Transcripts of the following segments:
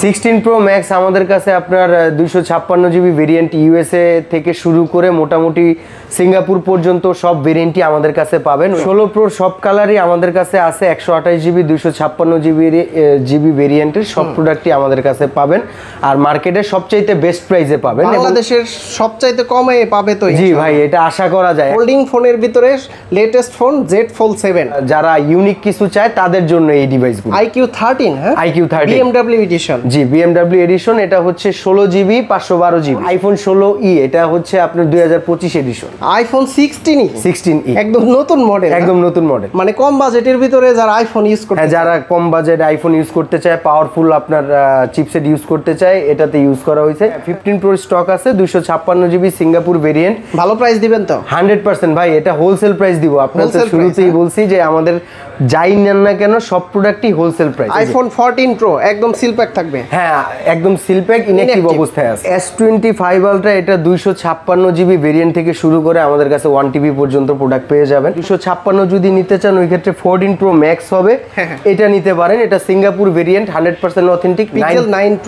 16 Pro Max আমাদের কাছে আপনার 256 জিবি ভেরিয়েন্ট ইউএসএ থেকে শুরু করে মোটামুটি সিঙ্গাপুর পর্যন্ত সব ভেরিয়েন্টই আমাদের কাছে পাবেন। 16 Pro সব কালারই আমাদের কাছে আছে, 128 জিবি 256 জিবি ভেরিয়েন্টের সব প্রোডাক্টই আমাদের কাছে পাবেন। আর মার্কেটে সবচাইতে বেস্ট প্রাইসে পাবেন, বাংলাদেশের সবচাইতে কমে পাবে তো। জি ভাই, এটা আশা করা যায়। ফোল্ডিং ফোনের ভিতরে লেটেস্ট ফোন Z Fold 7, যারা ইউনিক কিছু চায় তাদের জন্য এই ডিভাইসগুলো। IQ 13, হ্যাঁ IQ 13 BMW এডিশন। জি, BMW এডিশন। এটা হচ্ছে 16 জিবি 512 জিবি। আইফোন 16e এটা হচ্ছে আপনার 2025 এডিশন। আইফোন 16e একদম নতুন মডেল, একদম নতুন মডেল। মানে কম বাজেটের ভিতরে যারা আইফোন ইউজ করতে, হ্যাঁ, যারা কম বাজেট আইফোন ইউজ করতে চায়, পাওয়ারফুল আপনার চিপসেট ইউজ করতে চায়, এটাতে ইউজ করা হয়েছে। 15 Pro স্টক আছে, 256 জিবি সিঙ্গাপুর ভেরিয়েন্ট। ভালো প্রাইস দিবেন তো? 100% ভাই, এটা হোলসেল প্রাইস দিব। আপনার তো শুরুতেই বলছি যে আমাদের যাই নেন না কেন সব প্রোডাক্টই হোলসেল প্রাইস। আইফোন 14 Pro একদম সিল প্যাক থাকবে। হ্যাঁ, একদম সিল প্যাক, ইনঅ্যাক্টিভ অবস্থায় আছে। S25 Ultra এটা 256 জিবি ভেরিয়েন্ট থেকে শুরু করে আমাদের কাছে 1 TB পর্যন্ত প্রোডাক্ট পেয়ে যাবেন। 256 যদি নিতে চান ওই ক্ষেত্রে 14 Pro Max হবে, এটা নিতে পারেন। এটা Singapore variant, 100% authentic. Pixel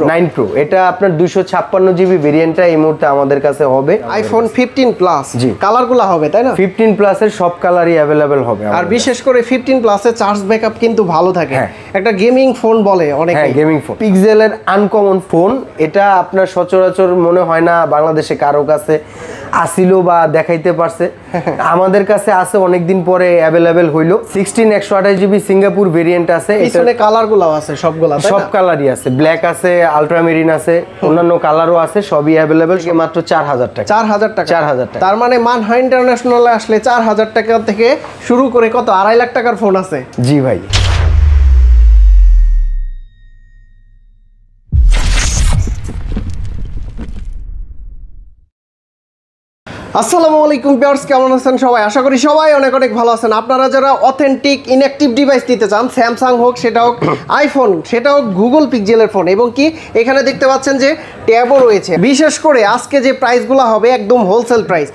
9 Pro এটা আপনার 256 জিবি ভেরিয়েন্টটা এই মুহূর্তে আমাদের কাছে হবে। আইফোন 15 প্লাস জি, কালারগুলো হবে তাই না? 15 প্লাসের সব কালারই अवेलेबल হবে। আর বিশেষ করে 15 প্লাসে চার্জ ব্যাকআপ কিন্তু ভালো থাকে। একটা গেমিং ফোন বলে অনেকে। হ্যাঁ, গেমিং ফোন। পিক্সেলের আনকমন ফোন, এটা আপনার সচরাচর মনে হয় না বাংলাদেশে কারো কাছে আসিল বা দেখাইতে পারছে। আমাদের কাছে আছে, অনেকদিন পরে अवेलेबल হইলো। 16 128 জিবি সিঙ্গাপুর ভেরিয়েন্ট আছে। পিছনে কালারগুলো আছে সবগুলা, সব কালারই আছে, ব্ল্যাক আছে, আলট্রামেরিন আছে, অন্যান্য কালারও আছে, সবই अवेलेबल। মাত্র 4000 টাকা। 4000 টাকা। 4000 টাকা। তার মানে মানহা ইন্টারন্যাশনালে আসলে 4000 টাকা থেকে শুরু করে কত 2.5 লাখ টাকার ফোন আছে। জি ভাই। আসসালামু আলাইকুম ভিউয়ার্স, কেমন আছেন সবাই? আশা করি সবাই অনেক অনেক ভালো আছেন। আপনারা যারা অথেন্টিক ইনঅ্যাক্টিভ ডিভাইস নিতে চান, স্যামসাং হোক, সেটা হোক আইফোন, সেটা হোক গুগল পিক্সেলের ফোন, এবং কি এখানে দেখতে পাচ্ছেন যে ট্যাবও রয়েছে। বিশেষ করে আজকে যে প্রাইসগুলো হবে একদম হোলসেল প্রাইস।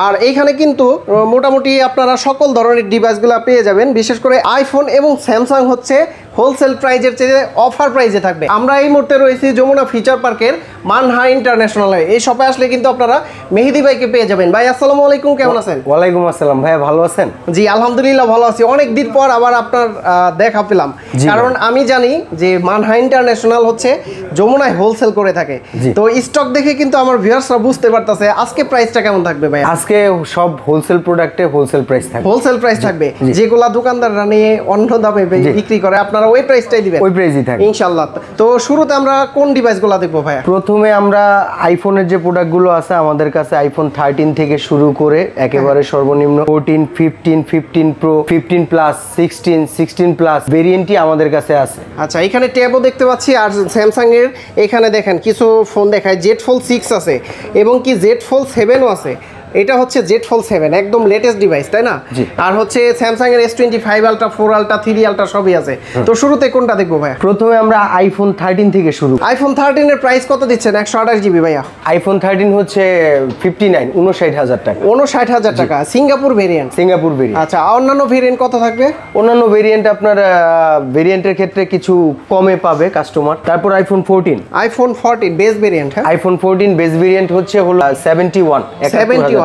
আর এইখানে কিন্তু মোটামুটি আপনারা সকল ধরনের ডিভাইসগুলো পেয়ে যাবেন। বিশেষ করে আইফোন এবং স্যামসাং হচ্ছে হোলসেল প্রাইজের চেয়ে অফার প্রাইজে থাকবে। আমরা এই মুহূর্তে রয়েছি যমুনা ফিচার পার্কের মানহা ইন্টারন্যাশনালে। এই শপে আসলে কিন্তু আপনারা মেহেদি ভাইকে পেয়ে যাবেন। ভাই আসসালামু আলাইকুম, কেমন আছেন? ওয়ালাইকুম আসসালাম ভাই, ভালো আছেন? জি আলহামদুলিল্লাহ ভালো আছি। অনেক দিন পর আবার আপনার দেখা পেলাম, কারণ আমি জানি যে মানহা ইন্টারন্যাশনাল হচ্ছে যমুনায় হোলসেল করে থাকে। তো স্টক দেখে কিন্তু আমার ভিউয়ার্সরা বুঝতে পারতেছে আজকে প্রাইসটা কেমন থাকবে ভাই। আজকে সব হোলসেল প্রোডাক্টে হোলসেল প্রাইস থাকবে। হোলসেল প্রাইস থাকবে, যেগুলা দোকানদাররা নিয়ে অন্য দামে বিক্রি করে আপনারা ওই প্রাইসটাই দিবেন। ওই প্রাইসই থাকবে ইনশাআল্লাহ। তো শুরুতে আমরা কোন ডিভাইসগুলো দেখবো ভাই? প্রথমে আমরা আইফোনের যে প্রোডাক্টগুলো আছে আমাদের কাছে আইফোন 13 থেকে শুরু করে একেবারে সর্বনিম্ন 14, 15, 15 Pro, 15 প্লাস, 16 প্লাস ভেরিয়েন্টই আমাদের কাছে আছে। আচ্ছা, এখানে ট্যাবও দেখতে পাচ্ছি। আর স্যামসাং এর এখানে দেখেন কিছু ফোন দেখায়, Z Fold 6 আছে এবং কি Z Fold 7ও আছে। এটা হচ্ছে Z Fold 7 একদম লেটেস্ট ডিভাইস তাই না? আর হচ্ছে স্যামসাং এর S25 Ultra, 4 Ultra, 3 Ultra সবই আছে। তো শুরুতে কোনটা দেখবো ভাইয়া? প্রথমে আমরা আইফোন 13 থেকে শুরু। আইফোন 13 এর প্রাইস কত দিচ্ছেন? 128 জিবি ভাইয়া। আইফোন 13 হচ্ছে 59,000 টাকা। 59,000 টাকা সিঙ্গাপুর ভেরিয়েন্ট। Singapore variant. আচ্ছা, অন্যান্য ভেরিয়েন্ট কত থাকবে? অন্যান্য ভেরিয়েন্ট আপনার ভেরিয়েন্টের ক্ষেত্রে কিছু কমে পাবে কাস্টমার। তারপর আইফোন 14 বেস ভেরিয়েন্ট। হ্যাঁ, আইফোন 14 বেস ভেরিয়েন্ট হচ্ছে হলো 71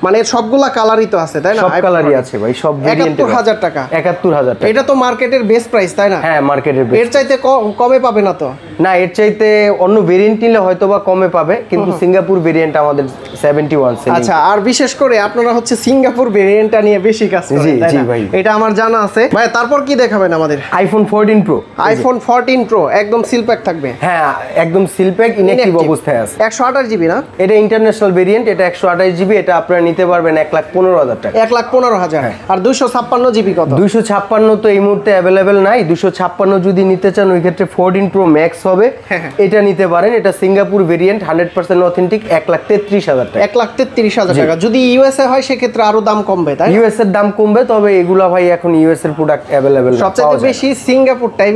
মানে সবগুলা কালারই তো আছে তাই না? সব কালারই আছে ভাই, সব ভেরিয়েন্টে। 71,000 টাকা। 71,000 টাকা। এটা তো মার্কেটের বেস্ট প্রাইস তাই না? হ্যাঁ, মার্কেটের বেস্ট। এর চাইতে কমে পাবে না তো? না, এর চাইতে অন্য ভেরিয়েন্ট নিলে হয়তো বা কমে পাবে, কিন্তু সিঙ্গাপুর ভেরিয়েন্ট আমাদের 71 সেলিং। আচ্ছা, আর বিশেষ করে আপনারা হচ্ছে সিঙ্গাপুর ভেরিয়েন্টটা নিয়ে বেশি কাজ করেন তাই না? জি ভাই, এটা আমার জানা আছে ভাই। তারপর কি দেখাবেন আমাদের? IPhone 14 Pro। আইফোন 14 Pro একদম সিল প্যাক থাকবে। হ্যাঁ, একদম সিল প্যাক, ইনঅ্যাক্টিভ অবস্থায় আছে। 128 জিবি না? এটা ইন্টারন্যাশনাল ভেরিয়েন্ট, এটা 128 জিবি। এটা আপনারা নিতে পারবেন 1,15,000 টাকা। 1,15,000। আর 256 জিবি কত? 256 তো এই মুহূর্তে अवेलेबल নাই। 256 যদি নিতে চান ওই ক্ষেত্রে 14 Pro Max হবে, এটা নিতে পারেন। এটা সিঙ্গাপুর ভেরিয়েন্ট, 100% অথেন্টিক, 1,33,000 টাকা। 1,33,000 টাকা। যদি ইউএসএ হয় সেক্ষেত্রে আরো দাম কমবে তাই? ইউএস এর দাম কমবে, তবে এগুলা ভাই এখন ইউএস এর প্রোডাক্ট अवेलेबल না। সবচেয়ে বেশি সিঙ্গাপুরটাই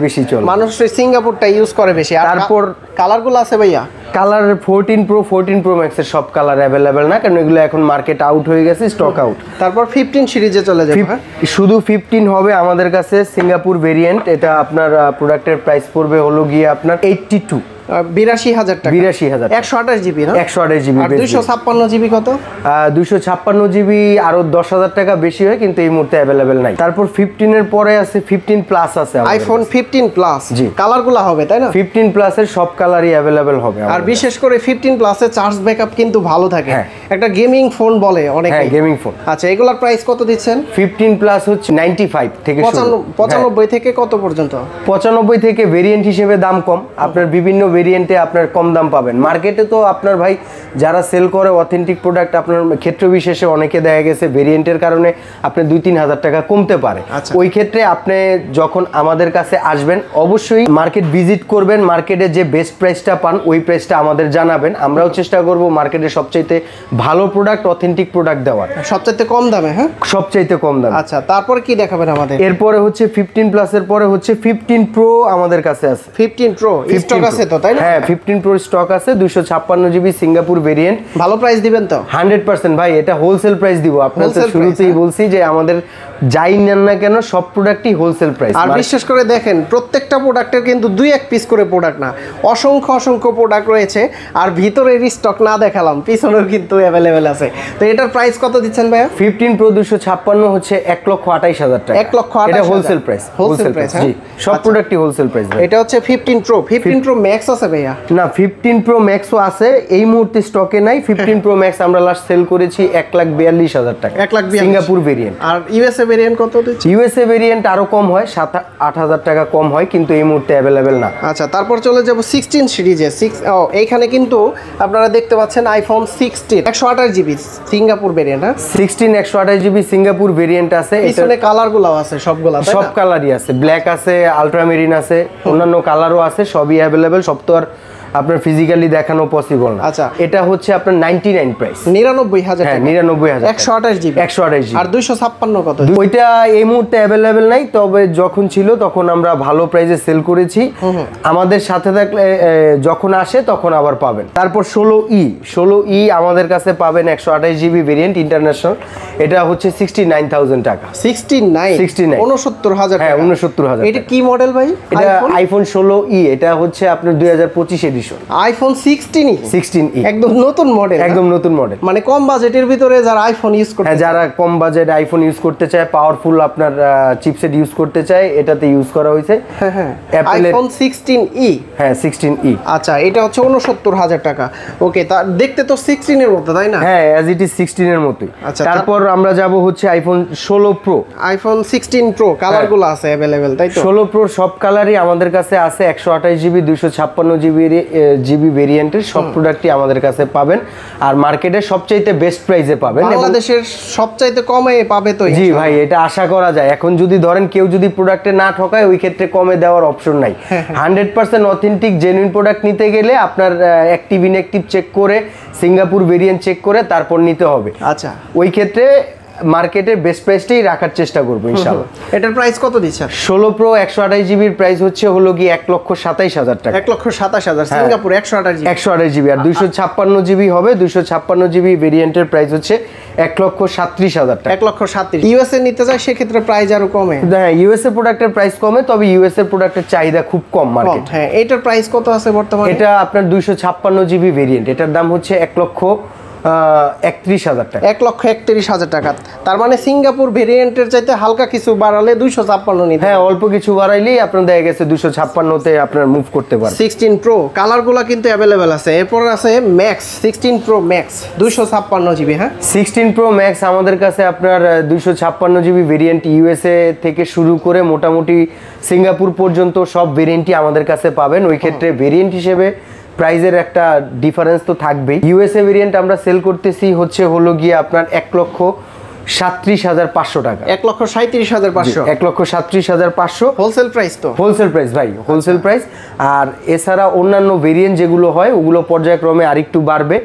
বেশি চলে। মানুষ সিঙ্গাপুরটা ইউজ করে বেশি। আর তারপর কালারগুলো আছে ভাইয়া? কালার 14 প্রো 14 প্রো ম্যাক্সের সব কালার অ্যাভেলেবেল না, কারণ এগুলো এখন মার্কেট আউট হয়ে গেছে, স্টক আউট। তারপর 15 সিরিজে চলে যাবে। শুধু 15 হবে আমাদের কাছে সিঙ্গাপুর ভেরিয়েন্ট। এটা আপনার প্রোডাক্টের প্রাইস পড়বে হলো গিয়ে আপনার 82 82,000 টাকা। 82,000 128 জিবি না? 128 জিবি। আর 256 জিবি কত? 256 জিবি আরো 10,000 টাকা বেশি হয়, কিন্তু এই মুহূর্তে অ্যাভেলেবেল নাই। তারপর 15 এর পরে আছে 15 প্লাস আছে আইফোন 15 প্লাস। জি, কালারগুলো হবে তাই না? 15 প্লাসের সব কালারই অ্যাভেলেবেল হবে। আর বিশেষ করে 15 প্লাসে চার্জ ব্যাকআপ কিন্তু ভালো থাকে। একটা গেমিং ফোন বলে অনেকে। হ্যাঁ, গেমিং ফোন। আচ্ছা, এগুলোর প্রাইস কত দিচ্ছেন? 15 প্লাস হচ্ছে 95 থেকে 95 থেকে কত পর্যন্ত? 95 থেকে ভেরিয়েন্ট হিসেবে দাম কম। আপনার বিভিন্ন ভেরিয়েন্টে আপনার কম দাম পাবেন। মার্কেটে তো আপনার ভাই যারা সেল করে অথেন্টিক প্রোডাক্ট, আপনার ক্ষেত্র বিশেষে অনেকে দেখা গেছে ভেরিয়েন্টের কারণে আপনি 2-3 হাজার টাকা কমতে পারে। ওই ক্ষেত্রে আপনি যখন আমাদের কাছে আসবেন অবশ্যই মার্কেট ভিজিট করবেন, মার্কেটে যে বেস্ট প্রাইসটা পান ওই প্রাইসটা আমাদের জানাবেন। আমরাও চেষ্টা করব মার্কেটে সবচাইতে ভালো প্রোডাক্ট, অথেন্টিক প্রোডাক্ট দেওয়ার। সবচাইতে কম দামে? হ্যাঁ, সবচাইতে কম দামে। আচ্ছা, তারপর কি দেখাবেন আমাদের? এরপরে হচ্ছে 15 প্লাসের পরে হচ্ছে 15 প্রো আমাদের কাছে আছে। 15 প্রো স্টক আছে তো তাই না? হ্যাঁ, 15 প্রো স্টক আছে, 256 জিবি সিঙ্গাপুর ভেরিয়েন্ট। ভালো প্রাইস দিবেন তো? 100% ভাই, এটা হোলসেল প্রাইস দিব। আপনাদের শুরুতেই বলছি যে আমাদের যাই নেন না কেন সব প্রোডাক্টই হোলসেল প্রাইস। আর বিশেষ করে দেখেন প্রত্যেকটা প্রোডাক্টের কিন্তু 2-1 পিস করে প্রোডাক্ট না, অসংখ্য প্রোডাক্ট রয়েছে। আর ভিতরের স্টক না দেখালাম, পিছনেও কিন্তু অ্যাভেলেবেল আছে। তো এটার প্রাইস কত দিচ্ছেন ভাইয়া? 15 প্রো 256 হচ্ছে 1,28,000 টাকা। 1,28,000 এটা হোলসেল প্রাইস। হোলসেল প্রাইস, জি, সব প্রোডাক্টই হোলসেল প্রাইস। এটা হচ্ছে 15 প্রো। 15 প্রো ম্যাক্স আছে ভাইয়া? না, 15 প্রো ম্যাক্সও আছে, এই মুহূর্তে স্টকে নাই। 15 প্রো ম্যাক্স আমরা লাস্ট সেল করেছি 1,42,000 টাকা, 1,42,000 সিঙ্গাপুর ভেরিয়েন্ট। আর ইউএসএ ভেরিয়েন্ট কত দিচ্ছে? ইউএসএ ভেরিয়েন্ট আরো কম হয়, 7-8,000 টাকা কম হয়, কিন্তু এই মুহূর্তে অ্যাভেলেবেল না। আচ্ছা, তারপর চলে যাব 16 সিরিজে। এইখানে কিন্তু আপনারা দেখতে পাচ্ছেন আইফোন 16 128 জিবি সিঙ্গাপুর ভেরিয়েন্ট। হ্যাঁ, 16 128 জিবি সিঙ্গাপুর ভেরিয়েন্ট আছে। পিছনে কালারগুলো আছে সবগুলা, সব কালারই আছে, ব্ল্যাক আছে, আলট্রামেরিন আছে, অন্যান্য কালারও আছে, সবই অ্যাভেলেবেল। সব তো আর আপনার ফিজিক্যালি দেখানো পসিবল না। আচ্ছা, এটা হচ্ছে আপনার 99 প্রাইস, 99,000। হ্যাঁ, 99,000, 128 জিবি। 128 জিবি। আর 256 কত? ওইটা এই মুহূর্তে অ্যাভেলেবেল নাই, তবে যখন ছিল তখন আমরা ভালো প্রাইসে সেল করেছি। আমাদের সাথে থাকলে যখন আসে তখন আবার পাবেন। তারপর 16E আমাদের কাছে পাবেন 128 জিবি ভেরিয়েন্ট ইন্টারন্যাশনাল। এটা হচ্ছে 69,000 টাকা। 69 69,000। হ্যাঁ, 69,000। এটা কি মডেল ভাই? এটা আইফোন 16E। এটা হচ্ছে আপনার 2025 এডিশন আইফোন 16E। একদম নতুন মডেল। একদম নতুন মডেল, মানে কম বাজেটের ভিতরে যারা আইফোন ইউজ করতে, যারা কম বাজেট আইফোন ইউজ করতে চায়, পাওয়ারফুল আপনার চিপসেট ইউজ করতে চায়, এটাতে ইউজ করা হয়েছে। হ্যাঁ, আইফোন 16E। হ্যাঁ, 16E। আচ্ছা, এটা হচ্ছে 69,000 টাকা। ওকে, তা দেখতে তো 16 এর মতো তাই না? হ্যাঁ, অ্যাজ ইট ইজ 16 এর মতোই। আচ্ছা, তারপর আমরা যাব হচ্ছে আইফোন 16 প্রো। আইফোন 16 প্রো কালারগুলো আছে अवेलेबल তাই তো? 16 প্রো সব কালারই আমাদের কাছে আছে, 128 জিবি 256 জিবি ভেরিয়েন্টের সব প্রোডাক্টই আমাদের কাছে পাবেন। আর মার্কেটে সবচাইতে বেস্ট প্রাইসে পাবেন, বাংলাদেশের সবচাইতে কমে পাবে তো? জি ভাই, এটা আশা করা যায়। এখন যদি ধরেন কেউ যদি প্রোডাক্টে না ঠকায়, ওই ক্ষেত্রে কমে দেওয়ার অপশন নাই। 100% অথেন্টিক জেনুইন প্রোডাক্ট নিতে গেলে আপনার অ্যাক্টিভ ইনঅ্যাক্টিভ চেক করে, সিঙ্গাপুর ভেরিয়েন্ট চেক করে তারপর নিতে হবে। আচ্ছা, ওই ক্ষেত্রে মার্কেটের বেস্ট প্রাইসটাই রাখার চেষ্টা করবো ইনশাআল্লাহ। এটার প্রাইস কত দিচ্ছেন? 16 প্রো 128 জিবির প্রাইস হচ্ছে হলো কি 1,27,000 টাকা। 1,27,000 সিঙ্গাপুর 128 জিবি। 128 জিবি। আর 256 জিবি হবে, 256 জিবি ভেরিয়েন্টের প্রাইস হচ্ছে 1,37,000 টাকা। 1,37,000। ইউএসএ নিতে যায় সেক্ষেত্রে প্রাইস আরো কমে? হ্যাঁ, ইউএসএ প্রোডাক্টের প্রাইস কমে, তবে ইউএসএ প্রোডাক্টের চাহিদা খুব কম মার্কেট। হ্যাঁ, এটার প্রাইস কত আছে বর্তমানে? এটা আপনার 256 জিবি ভেরিয়েন্ট, এটার দাম হচ্ছে 1,31,000 টাকা। 1,31,000 টাকা। তার মানে সিঙ্গাপুর ভেরিয়েন্টের চাইতে হালকা কিছু বাড়ালে 256 নিতে? হ্যাঁ, অল্প কিছু বাড়াইলেই আপনার দেখা গেছে 256তে আপনার মুভ করতে পারেন। 16 প্রো কালারগুলো কিন্তু অ্যাভেলেবেল আছে। এরপর আছে ম্যাক্স, 16 প্রো ম্যাক্স 256 জিবি। হ্যাঁ, 16 প্রো ম্যাক্স আমাদের কাছে আপনার 256 জিবি ভেরিয়েন্ট ইউএসএ থেকে শুরু করে মোটামুটি সিঙ্গাপুর পর্যন্ত সব ভেরিয়েন্টই আমাদের কাছে পাবেন। ওই ক্ষেত্রে ভেরিয়েন্ট হিসেবে প্রাইজের একটা ডিফারেন্স তো থাকবেই। ইউএসএ ভেরিয়েন্ট আমরা সেল করতেছি হচ্ছে হলো গিয়ে আপনার 37,500 টাকা। 1,37,500। 1,37,500 হোলসেল প্রাইস তো? হোলসেল প্রাইস ভাই, হোলসেল প্রাইস। আর এছাড়া অন্যান্য ভেরিয়েন্ট যেগুলো হয় ওগুলো পর্যায়ক্রমে আরেকটু বাড়বে।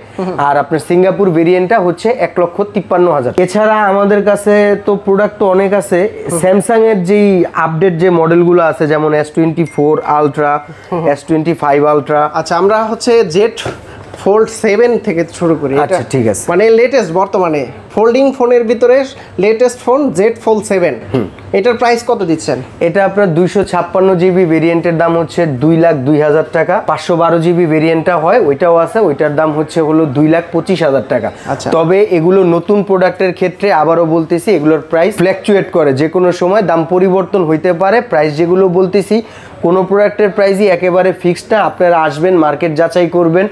আর আপনার সিঙ্গাপুর ভেরিয়েন্টটা হচ্ছে 1,53,000। এছাড়া আমাদের কাছে তো প্রোডাক্ট তো অনেক আছে। স্যামসাং এর যেই আপডেট যে মডেলগুলো আছে যেমন S24 আলট্রা, S25 আলট্রা। আচ্ছা, আমরা হচ্ছে জেড ফোল্ড 7 থেকে শুরু করি। আচ্ছা ঠিক আছে। মানে লেটেস্ট বর্তমানে ফোল্ডিং ফোনের ভিতরে লেটেস্ট ফোন জেড ফোল্ড 7, এটার প্রাইস কত দিচ্ছেন? এটা আপনার 256 জিবি ভেরিয়েন্টের দাম হচ্ছে 2,02,000 টাকা। 512 জিবি ভেরিয়েন্টটা হয় ওইটাও আছে, ওইটার দাম হচ্ছে হলো 2,25,000 টাকা। আচ্ছা। তবে এগুলো নতুন প্রোডাক্টের ক্ষেত্রে আবারও বলতেছি এগুলোর প্রাইস ফ্ল্যাকচুয়েট করে, যে কোনো সময় দাম পরিবর্তন হইতে পারে। প্রাইস যেগুলো বলতেছি কোনো প্রোডাক্টের প্রাইসই একেবারে ফিক্সড না। আপনারা আসবেন, মার্কেট যাচাই করবেন,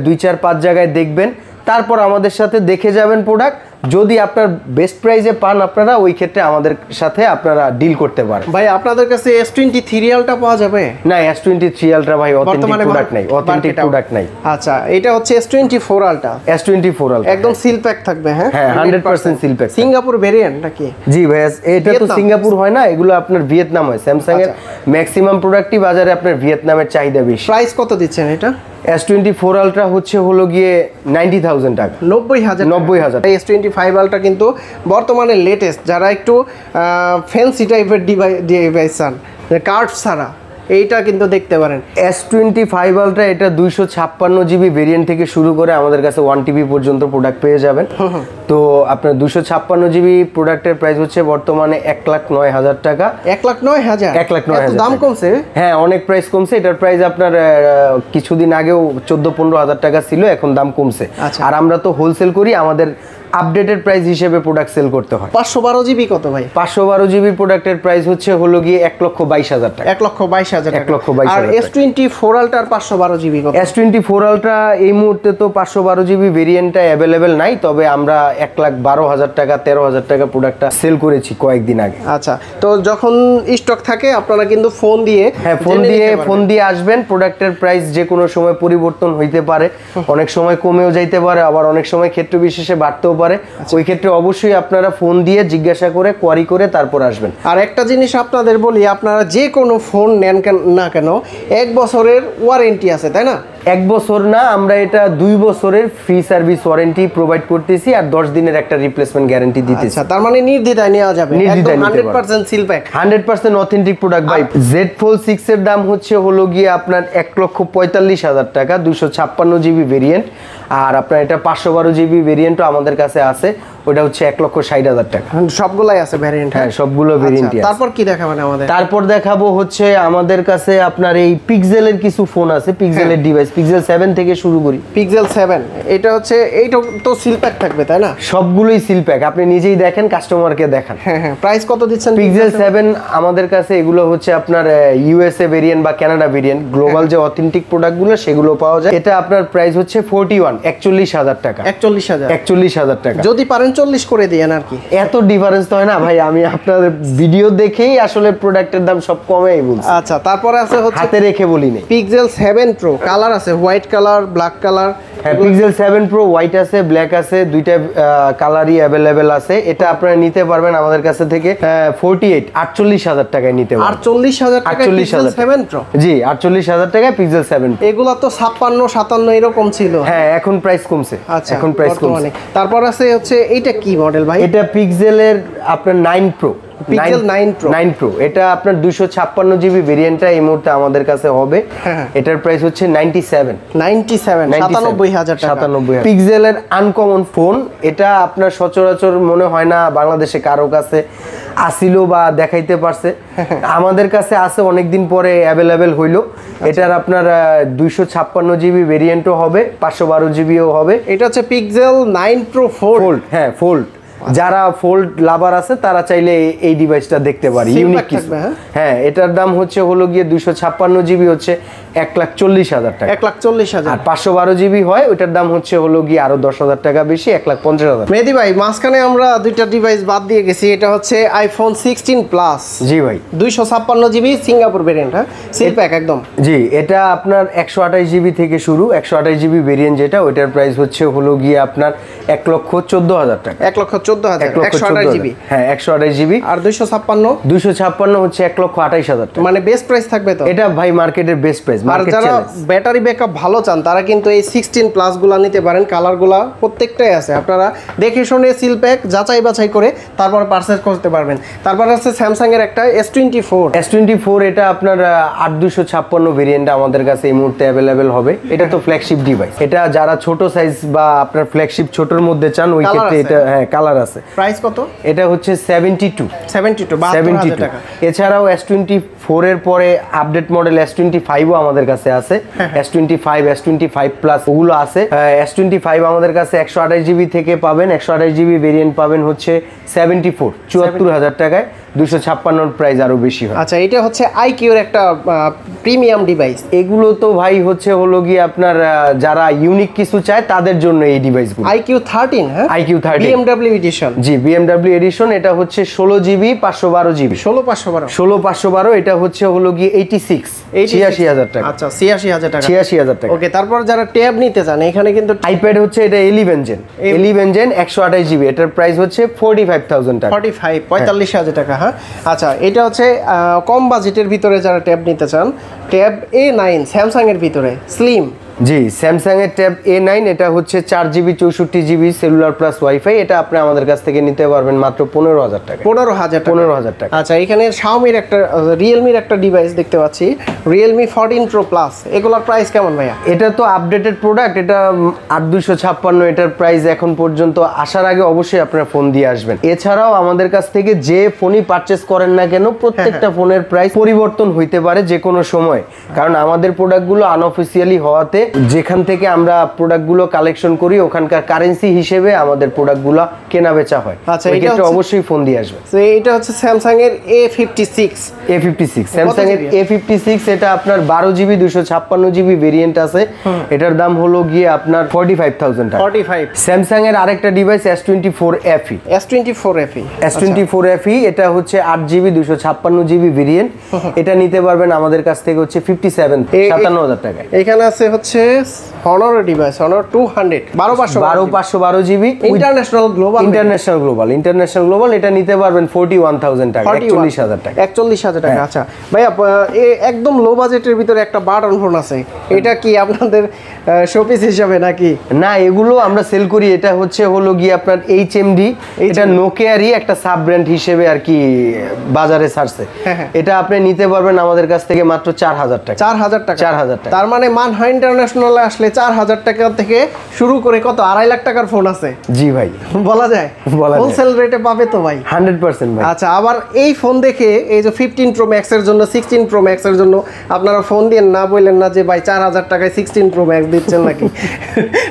2-4-5 জায়গায় দেখবেন, তারপর আমাদের সাথে দেখে যাবেন প্রোডাক্ট। যদি আপনার বেস্ট প্রাইসে পান আপনারা, ওই ক্ষেত্রে আমাদের সাথে আপনারা ডিল করতে পারেন। ভাই আপনাদের কাছে S23 আলট্রা পাওয়া যাবে? না, S23 আলট্রা ভাই অথেন্টিক প্রোডাক্ট নাই, অথেন্টিক প্রোডাক্ট নাই। আচ্ছা, এটা হচ্ছে S24 আলট্রা। S24 আলট্রা একদম সিল প্যাক থাকবে। হ্যাঁ, 100% সিল প্যাক। সিঙ্গাপুর ভেরিয়েন্ট নাকি? জি ভাই, এটা তো সিঙ্গাপুর হয় না, এগুলো আপনার ভিয়েতনাম হয়। স্যামসাং এর ম্যাক্সিমাম প্রোডাক্টই বাজারে আপনার ভিয়েতনামের চাহিদা বেশি। প্রাইস কত দিচ্ছেন এটা? S24 আলট্রা হচ্ছে হলো গিয়ে 90,000 টাকা। 90,000। S25 আলট্রা কিন্তু বর্তমানে লেটেস্ট। যারা একটু ফ্যান্সি টাইপের ডিভাইস চান, কার্ড ছাড়া, এইটা কিন্তু দেখতে পারেন। S25 আলট্রা এটা 256 জিবি ভেরিয়েন্ট থেকে শুরু করে আমাদের কাছে 1 টিবি পর্যন্ত প্রোডাক্ট পেয়ে যাবেন। তো আপনার 256 জিবি প্রোডাক্টের প্রাইস হচ্ছে বর্তমানে 1,09,000 টাকা। 1,09,000? 1,09,000 দাম কমছে? হ্যাঁ, অনেক প্রাইস কমছে। এটার প্রাইস আপনার কিছুদিন আগেও 14-15 হাজার টাকা ছিল, এখন দাম কমছে। আর আমরা তো হোলসেল করি, আমাদের আপডেটেড প্রাইস হিসেবে প্রোডাক্ট সেল করতে হয়। 512 জিবি কত ভাই? 512 জিবি প্রোডাক্টের প্রাইস হচ্ছে হলো গিয়ে 1,22,000 টাকা। 1,22,000 টাকা। 1,22,000 আর S24 আলট্রার 512 জিবি কত? S24 আলট্রা এই মুহূর্তে তো 512 জিবি ভেরিয়েন্টটা অ্যাভেলেবেল নাই, তবে আমরা 1,12,000 টাকা 13,000 টাকা প্রোডাক্টটা সেল করেছি কয়েকদিন আগে। আচ্ছা, তো যখন স্টক থাকে আপনারা কিন্তু ফোন দিয়ে, হ্যাঁ ফোন দিয়ে আসবেন। প্রোডাক্টের প্রাইস যে কোনো সময় পরিবর্তন হইতে পারে, অনেক সময় কমেও যাইতে পারে, আবার অনেক সময় ক্ষেত্র বিশেষে বাড়তেও পারে। ওই ক্ষেত্রে অবশ্যই আপনারা ফোন দিয়ে জিজ্ঞাসা করে কোয়ারি করে তারপর আসবেন। আর একটা জিনিস আপনাদের বলি, আপনারা যে কোনো ফোন নেন না কেন 1 বছরের ওয়ারেন্টি আছে, তাই না? 1 বছর না, আমরা এটা 2 বছরের ফ্রি সার্ভিস ওয়ারেন্টি প্রোভাইড করতেছি আর 10 দিনের একটা রিপ্লেসমেন্ট গ্যারান্টি দিতেছি। আচ্ছা, তার মানে নির্দ্বিধায় নেওয়া যাবে, একদম 100% সিল প্যাক, 100% অথেন্টিক প্রোডাক্ট ভাই। Z Fold 6 এর দাম হচ্ছে হলো গিয়ে আপনার 1,45,000 টাকা, 256 জিবি ভেরিয়েন্ট। আর আপনার এটা 512 জিবি ভেরিয়েন্টও আমাদের কাছে আছে, ওটা হচ্ছে 1,60,000 টাকা। সবগুলাই আছে ভ্যারিয়েন্ট? হ্যাঁ, সবগুলো ভেরিয়েন্টই আছে। তারপর কি দেখাবেন আমাদের? তারপর দেখাবো হচ্ছে আমাদের কাছে আপনার এই পিক্সেলের কিছু ফোন আছে, পিক্সেলের ডিভাইস, পিক্সেল 7 থেকে শুরু করি। পিক্সেল 7 এটা হচ্ছে, এইটা তো সিল প্যাক থাকবে তাই না? সবগুলোই সিল প্যাক, আপনি নিজেই দেখেন, কাস্টমারকে দেখান। হ্যাঁ, প্রাইস কত দিচ্ছেন পিক্সেল 7 আমাদের কাছে? এগুলো হচ্ছে আপনার ইউএসএ ভেরিয়েন্ট বা কানাডা ভেরিয়েন্ট, গ্লোবাল যে অথেন্টিক প্রোডাক্টগুলো সেগুলো পাওয়া যায়। এটা আপনার প্রাইস হচ্ছে 41,000 টাকা। 41,000 টাকা। যদি পারেন 40 করে দিয়েন আর কি। এত ডিফারেন্স তো হয় না ভাই, আমি আপনাদের ভিডিও দেখেই আসলে প্রোডাক্টের দাম সব কমেই বলছি। আচ্ছা, তারপরে আছে হচ্ছে হাতে রেখে বলিনি। পিক্সেল 7 প্রো কালার আছে, হোয়াইট কালার, ব্ল্যাক কালার। হ্যাঁ, পিক্সেল 7 প্রো হোয়াইট আছে, ব্ল্যাক আছে, দুইটা কালারই অ্যাভেলেবেল আছে। এটা আপনারা নিতে পারবেন আমাদের কাছে থেকে 48,000 টাকায় নিতে পারবেন। 48,000 টাকায় পিক্সেল 7 প্রো? জি, 48,000 টাকায় পিক্সেল 7 প্রো। এগুলা তো 56-57 এরকম ছিল। হ্যাঁ, এখন প্রাইস কমছে। আচ্ছা, এখন প্রাইস কমছে। তারপর আছে হচ্ছে এইটা কি মডেল ভাই? এটা পিক্সেলের আপনার 9 প্রো। পিক্সেল 9 প্রো এটা আপনার 256 জিবি ভেরিয়েন্টটা এই মুহূর্তে আমাদের কাছে হবে। এটার প্রাইস হচ্ছে 97,000 টাকা। 97,000। পিক্সেলের আনকমন ফোন, এটা আপনার সচরাচর মনে হয় না বাংলাদেশে কারো কাছে আসিল বা দেখাইতে পারছে। আমাদের কাছে আছে, অনেকদিন পরে অ্যাভেলেবেল হইলো। এটার আপনার 256 জিবি ভেরিয়েন্টও হবে, 512 জিবিও হবে। এটা হচ্ছে পিক্সেল 9 প্রো ফোল্ড। হ্যাঁ, ফোল্ড। যারা ফোল্ড লাভার আছে তারা চাইলে এই ডিভাইসটা দেখতে পারে, ইউনিক কিছু। হ্যাঁ, এটার দাম হচ্ছে হলো গিয়ে 256 জিবি হচ্ছে 1,40,000 টাকা। 1,40,000। আর 512 জিবি হয় ওইটার দাম হচ্ছে হলো গিয়ে আরো 10,000 টাকা বেশি, 1,50,000। মেহেদী ভাই মাঝখানে আমরা দুইটা ডিভাইস বাদ দিয়ে গেছি, এটা হচ্ছে আইফোন 16 প্লাস। জি ভাই, 256 জিবি সিঙ্গাপুর ভেরিয়েন্ট, হ্যাঁ সিল প্যাক একদম। জি, এটা আপনার 128 জিবি থেকে শুরু। 128 জিবি ভেরিয়েন্ট যেটা, ওইটার প্রাইস হচ্ছে হলো গিয়ে আপনার 1,14,000 টাকা। 1,14,000, 128 জিবি। হ্যাঁ 128 জিবি। আর 256 হচ্ছে 1,28,000 টাকা। মানে বেস্ট প্রাইস থাকবে তো এটা ভাই মার্কেটের বেস্ট প্রাইস, আর মার্কেট যারা চ্যালেঞ্জ। ব্যাটারি ব্যাকআপ ভালো চান তারা কিন্তু এই 16 প্লাস গুলা নিতে পারেন। কালার গুলা প্রত্যেকটাই আছে, আপনারা দেখে শুনে সিল প্যাক যাচাই বাছাই করে তারপর পারচেজ করতে পারবেন। তারপর আছে স্যামসাং এর একটা S24। S24 এটা আপনার 8256 ভেরিয়েন্ট আমাদের কাছে এই মুহূর্তে অ্যাভেলেবেল হবে। এটা তো ফ্ল্যাগশিপ ডিভাইস, এটা যারা ছোট সাইজ বা আপনার ফ্ল্যাগশিপ ছোটর মধ্যে চান ওই Color ক্ষেত্রে আছে? এটা হ্যাঁ কালার আছে। প্রাইস কত? এটা হচ্ছে 72 72 টাকা। এছাড়াও S24 এর পরে আপডেট মডেল S25 ও আমাদের কাছে আছে। S25 S25 প্লাস ওগুলো আছে। S25 আমাদের কাছে 128 জিবি থেকে পাবেন, 128 জিবি ভেরিয়েন্ট পাবেন হচ্ছে 74,000 টাকায়। 256 প্রাইস আরো বেশি হয়। আচ্ছা, এটা হচ্ছে আইকিউর একটা প্রিমিয়াম ডিভাইস। এগুলো তো ভাই হচ্ছে হলো গিয়ে আপনার যারা ইউনিক কিছু চায় তাদের জন্য এই ডিভাইসগুলো। আইকিউ 13, হ্যাঁ আইকিউ 13 BMW এডিশন। জি, BMW এডিশন। এটা হচ্ছে 16 জিবি 512 জিবি। 16,512 এটা হচ্ছে হলো গিয়ে 86,000 টাকা। আচ্ছা 86,000 টাকা। 86,000 টাকা। ওকে, তারপর যারা ট্যাব নিতে চান এখানে কিন্তু আইপ্যাড হচ্ছে এটা 11 জেন 128 জিবি। এটার প্রাইস হচ্ছে 45,000 টাকা। 45,000 টাকা। হ্যাঁ আচ্ছা, এটা হচ্ছে কম বাজেটের ভিতরে যারা ট্যাব নিতে চান, ট্যাব A9 স্যামসাং এর ভিতরে স্লিম। জি, স্যামসাং এর ট্যাব A9 এটা হচ্ছে 4 GB 64 GB cellular plus wifi. এটা আপনি আমাদের কাছ থেকে নিতে পারবেন মাত্র 15,000 টাকা। 15,000 টাকা। আচ্ছা, এখানে শাওমির একটা রিয়েলমির একটা ডিভাইস দেখতে পাচ্ছি, রিয়েলমি 14 প্রো প্লাস। এগুলোর প্রাইস কেমন ভাইয়া? এটা তো আপডেটেড প্রোডাক্ট, এটা 8256। এটার প্রাইস এখন পর্যন্ত আসার আগে অবশ্যই আপনারা ফোন দিয়ে আসবেন। এছাড়াও আমাদের কাছ থেকে যে ফোনই পারচেস করেন না কেন প্রত্যেকটা ফোনের প্রাইস পরিবর্তন হইতে পারে যে কোনো সময়, কারণ আমাদের প্রোডাক্টগুলো আনঅফিসিয়ালি হওয়াতে যেখান থেকে আমরা প্রোডাক্টগুলো কালেকশন করি ওখানকার কারেন্সি হিসেবে আমাদের প্রোডাক্টগুলো কেনা বেচা হয়। আচ্ছা, এই ক্ষেত্রে অবশ্যই ফোন দিয়ে আসবেন। তো এটা হচ্ছে স্যামসাং এর A56। স্যামসাং এর A56 এটা আপনার 12 জিবি 256 জিবি ভেরিয়েন্ট আছে। এটার দাম হলো গিয়ে আপনার 45,000 টাকা। 45। স্যামসাং এর আরেকটা device S24 FE। S24 FE এটা হচ্ছে 8 জিবি 256 জিবি ভেরিয়েন্ট। এটা নিতে পারবেন আমাদের কাছ থেকে হচ্ছে 57,000 টাকা। এখানে আছে হচ্ছে Honor device, Honor 200 12512 GB international global. এটা নিতে পারবেন 41,000 টাকা, 41,000 টাকা। 41,000 টাকা। আচ্ছা ভাইয়া, একদম লো বাজেটের ভিতরে একটা বাটন ফোন আছে, এটা কি আপনাদের শোপিস হিসাবে নাকি? না, এগুলো আমরা সেল করি। এটা হচ্ছে হলো গিয়ে আপনার HMD, এটা নোকিয়ারই একটা সাব ব্র্যান্ড হিসেবে আর কি বাজারে ছাড়ছে। এটা আপনি নিতে পারবেন আমাদের কাছ থেকে মাত্র 4,000 টাকা। 4,000 টাকা। তার মানে মানহা ইন্টারন্যাশনালে আসলে 4,000 টাকা থেকে শুরু করে কত 2.5 লাখ টাকার ফোন আছে। জি ভাই, বলা যায় হোলসেল রেটে পাবে তো ভাই 100% ভাই। আচ্ছা, আবার এই ফোন দেখে এই যে 15 প্রো ম্যাক্স এর জন্য 16 প্রো ম্যাক্স এর জন্য আপনারা ফোন দিয়ে না বললেন না যে ভাই 4,000 টাকায় 16 প্রো ম্যাক্স দিচ্ছেন নাকি?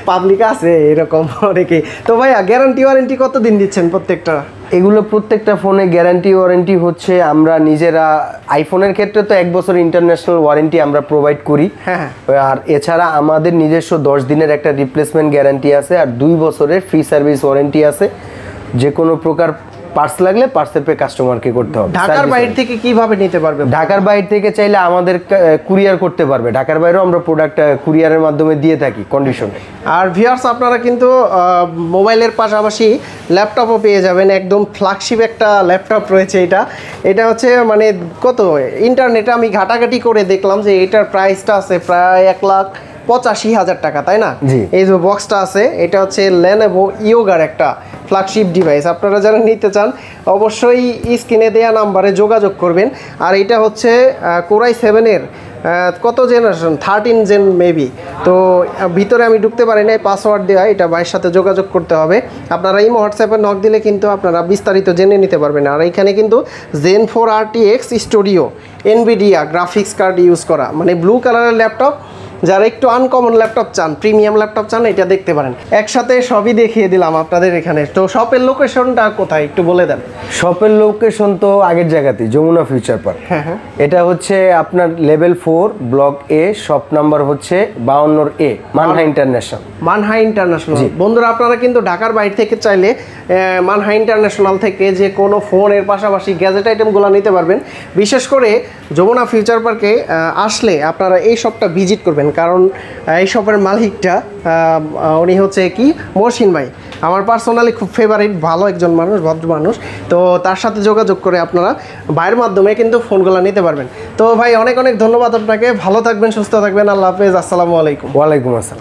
পাবলিক আছে এরকম অনেকে। তো ভাইয়া গ্যারান্টি ওয়ারেন্টি কতদিন দিচ্ছেন প্রত্যেকটা? এগুলো প্রত্যেকটা ফোনে গ্যারান্টি ওয়ারেন্টি হচ্ছে আমরা নিজেরা, আইফোনের ক্ষেত্রে তো 1 বছর ইন্টারন্যাশনাল ওয়ারেন্টি আমরা প্রোভাইড করি। আর এছাড়া আমাদের নিজস্ব 10 দিনের একটা রিপ্লেসমেন্ট গ্যারান্টি আছে, আর 2 বছরের ফ্রি সার্ভিস ওয়ারেন্টি আছে। যে কোনো প্রকার পার্টস লাগলে পার্টসের পে কাস্টমারকে করতে হবে। ঢাকার বাইরে থেকে কিভাবে নিতে পারবে? ঢাকার বাইরে থেকে চাইলে আমাদের কুরিয়ার করতে পারবে। ঢাকার বাইরেও আমরা প্রোডাক্ট কুরিয়ারের মাধ্যমে দিয়ে থাকি কন্ডিশনে। আর ভিউয়ার্স, আপনারা কিন্তু মোবাইলের পাশাপাশি ল্যাপটপও পেয়ে যাবেন। একদম ফ্ল্যাগশিপ একটা ল্যাপটপ রয়েছে এটা হচ্ছে মানে কত, ইন্টারনেটে আমি ঘাটাঘাটি করে দেখলাম যে এটার প্রাইসটা আছে প্রায় 1,85,000 টাকা, তাই না? এই যে বক্সটা আছে এটা হচ্ছে Lenovo ইয়োগার একটা ফ্ল্যাগশিপ ডিভাইস। আপনারা যারা নিতে চান অবশ্যই স্ক্রিনে দেওয়া নাম্বারে যোগাযোগ করবেন। আর এটা হচ্ছে Core i7 এর কত জেনারেশন, 13 জেন মেবি। তো ভিতরে আমি ঢুকতে পারি না, পাসওয়ার্ড দেওয়া, এটা ভাইয়ের সাথে যোগাযোগ করতে হবে। আপনারা এই হোয়াটসঅ্যাপে নক দিলে কিন্তু আপনারা বিস্তারিত জেনে নিতে পারবেন। আর এইখানে কিন্তু Zen 4 RTX studio NVIDIA graphics card use করা, মানে ব্লু কালারের ল্যাপটপ যারা একটু আনকমন ল্যাপটপ চান, প্রিমিয়াম ল্যাপটপ চান, এটা দেখতে পারেন। একসাথে সবই দেখিয়ে দিলাম আপনাদের এখানে। তো শপের লোকেশনটা কোথায় একটু বলে দেন। শপের লোকেশন তো আগের জায়গাতেই, যমুনা ফিউচার পার্ক। হ্যাঁ। এটা হচ্ছে আপনার লেভেল 4 ব্লক এ, শপ নাম্বার হচ্ছে 52A, Manha international. Manha international. বন্ধুরা আপনারা কিন্তু ঢাকার বাইরে থেকে চাইলে মানহা ইন্টারন্যাশনাল থেকে যে কোনো ফোনের পাশাপাশি গ্যাজেট আইটেমগুলো নিতে পারবেন। বিশেষ করে যমুনা ফিউচার পার্কে আসলে আপনারা এই শপটা ভিজিট করবেন, কারণ এই শপের মালিকটা উনি হচ্ছে কি মহসিন ভাই, আমার পার্সোনালি খুব ফেভারিট, ভালো একজন মানুষ, ভদ্র মানুষ। তো তার সাথে যোগাযোগ করে আপনারা ভাইয়ের মাধ্যমে কিন্তু ফোনগুলো নিতে পারবেন। তো ভাই অনেক অনেক ধন্যবাদ আপনাকে, ভালো থাকবেন, সুস্থ থাকবেন, আল্লাহ হাফেজ, আসসালামু আলাইকুম। ওয়ালাইকুম আসসালাম।